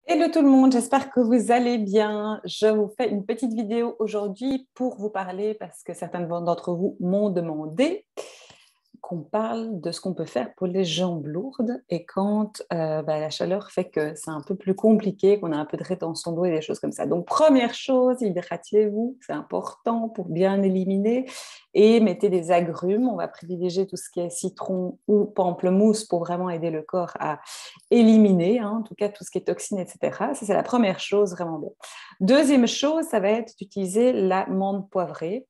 Hello tout le monde, j'espère que vous allez bien. Je vous fais une petite vidéo aujourd'hui pour vous parler parce que certains d'entre vous m'ont demandé qu'on parle de ce qu'on peut faire pour les jambes lourdes et quand la chaleur fait que c'est un peu plus compliqué, qu'on a un peu de rétention d'eau et des choses comme ça. Donc, première chose, hydratez-vous, c'est important pour bien éliminer et mettez des agrumes. On va privilégier tout ce qui est citron ou pamplemousse pour vraiment aider le corps à éliminer, hein, en tout cas tout ce qui est toxines, etc. Ça, c'est la première chose vraiment bien. Deuxième chose, ça va être d'utiliser la menthe poivrée.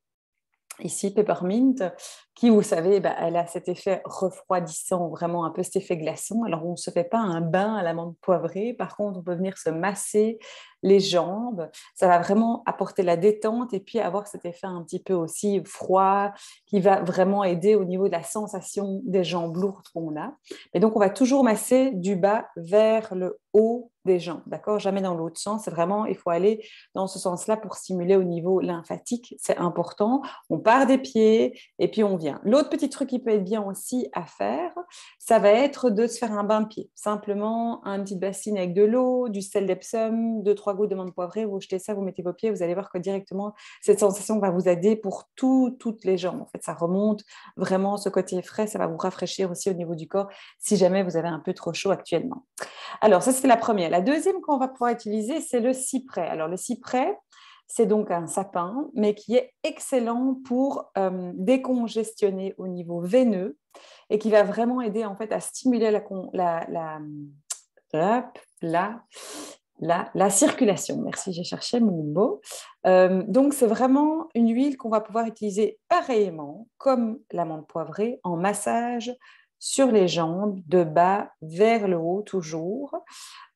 Ici, Peppermint, qui, vous savez, elle a cet effet refroidissant, vraiment un peu cet effet glaçon. Alors, on ne se fait pas un bain à la menthe poivrée. Par contre, on peut venir se masser les jambes. Ça va vraiment apporter la détente et puis avoir cet effet un petit peu aussi froid qui va vraiment aider au niveau de la sensation des jambes lourdes qu'on a. Et donc, on va toujours masser du bas vers le haut des jambes, d'accord? Jamais dans l'autre sens. C'est vraiment, il faut aller dans ce sens-là pour stimuler au niveau lymphatique. C'est important. On part des pieds et puis on vient. L'autre petit truc qui peut être bien aussi à faire, ça va être de se faire un bain de pied. Simplement, un petit bassine avec de l'eau, du sel d'Epsom, 2-3 gouttes de menthe poivrée, vous jetez ça, vous mettez vos pieds, vous allez voir que directement, cette sensation va vous aider pour toutes les jambes. En fait, ça remonte vraiment ce côté frais, ça va vous rafraîchir aussi au niveau du corps si jamais vous avez un peu trop chaud actuellement. Alors, ça, c'est la première. La deuxième qu'on va pouvoir utiliser, c'est le cyprès. Alors, le cyprès, c'est donc un sapin, mais qui est excellent pour décongestionner au niveau veineux et qui va vraiment aider en fait à stimuler la circulation. Merci, j'ai cherché mon mot. Donc, c'est vraiment une huile qu'on va pouvoir utiliser pareillement, comme la menthe poivrée, en massage sur les jambes, de bas vers le haut toujours.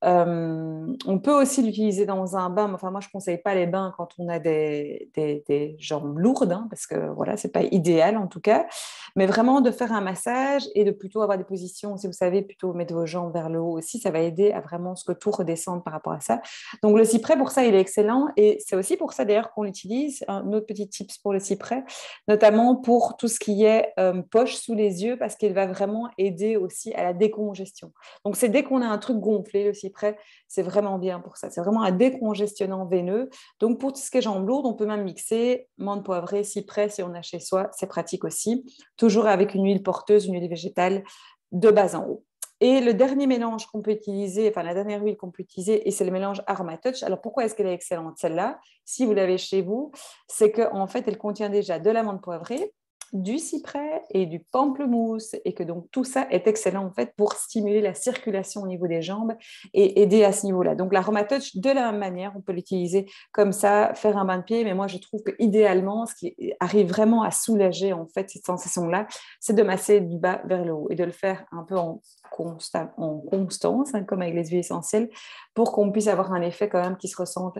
On peut aussi l'utiliser dans un bain, mais enfin moi je ne conseille pas les bains quand on a des jambes lourdes, hein, parce que voilà, ce n'est pas idéal en tout cas, mais vraiment de faire un massage et de plutôt avoir des positions, si vous savez, plutôt mettre vos jambes vers le haut aussi, ça va aider à vraiment ce que tout redescende par rapport à ça. Donc le cyprès pour ça il est excellent et c'est aussi pour ça d'ailleurs qu'on l'utilise, un autre petit tips pour le cyprès, notamment pour tout ce qui est poche sous les yeux parce qu'il va vraiment aider aussi à la décongestion. Donc c'est dès qu'on a un truc gonflé, le cyprès, c'est vraiment bien pour ça. C'est vraiment un décongestionnant veineux. Donc, pour tout ce qui est jambes lourdes, on peut même mixer menthe poivrée, cyprès, si on a chez soi. C'est pratique aussi. Toujours avec une huile porteuse, une huile végétale de bas en haut. Et le dernier mélange qu'on peut utiliser, enfin la dernière huile qu'on peut utiliser, et c'est le mélange Aromatouch. Alors pourquoi est-ce qu'elle est excellente celle-là? Si vous l'avez chez vous, c'est qu'en fait, elle contient déjà de la menthe poivrée, du cyprès et du pamplemousse et que donc tout ça est excellent en fait pour stimuler la circulation au niveau des jambes et aider à ce niveau-là. Donc l'aromatouch, de la même manière, on peut l'utiliser comme ça, faire un bain de pied, mais moi je trouve que idéalement, ce qui arrive vraiment à soulager en fait cette sensation-là, c'est de masser du bas vers le haut et de le faire un peu en constance, hein, comme avec les huiles essentielles, pour qu'on puisse avoir un effet quand même qui se ressente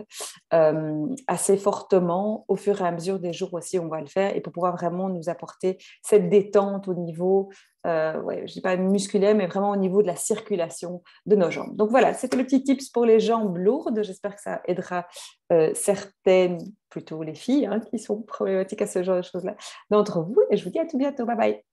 assez fortement au fur et à mesure des jours aussi, on va le faire, et pour pouvoir vraiment nous apporter cette détente au niveau, ouais, je dis pas musculaire, mais vraiment au niveau de la circulation de nos jambes. Donc voilà, c'était le petit tips pour les jambes lourdes. J'espère que ça aidera certaines, plutôt les filles, hein, qui sont problématiques à ce genre de choses-là, d'entre vous. Et je vous dis à tout bientôt. Bye bye.